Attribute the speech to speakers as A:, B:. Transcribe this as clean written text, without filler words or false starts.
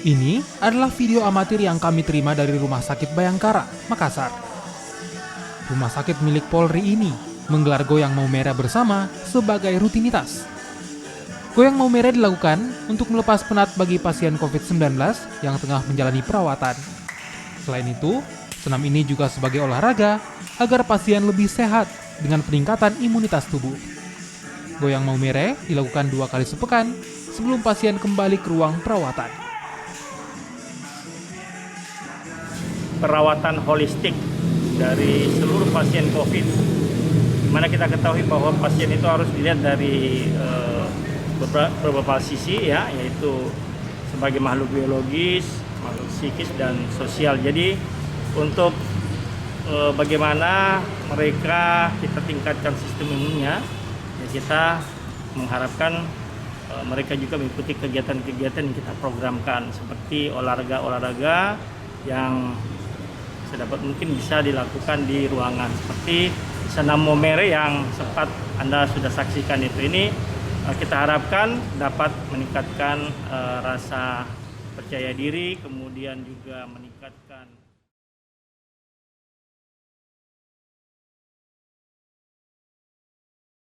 A: Ini adalah video amatir yang kami terima dari Rumah Sakit Bayangkara, Makassar. Rumah sakit milik Polri ini menggelar goyang mau merah bersama sebagai rutinitas. Goyang mau merah dilakukan untuk melepas penat bagi pasien COVID-19 yang tengah menjalani perawatan. Selain itu, senam ini juga sebagai olahraga agar pasien lebih sehat dengan peningkatan imunitas tubuh. Goyang mau merah dilakukan 2 kali sepekan sebelum pasien kembali ke ruang perawatan.
B: Perawatan holistik dari seluruh pasien COVID, mana kita ketahui bahwa pasien itu harus dilihat dari beberapa sisi, ya, yaitu sebagai makhluk biologis, makhluk psikis, dan sosial. Jadi untuk bagaimana mereka kita tingkatkan sistem imunnya, ya kita mengharapkan mereka juga mengikuti kegiatan-kegiatan yang kita programkan, seperti olahraga-olahraga yang sedapat mungkin bisa dilakukan di ruangan, seperti senam momere yang sempat Anda sudah saksikan itu. Ini kita harapkan dapat meningkatkan rasa percaya diri, kemudian juga meningkatkan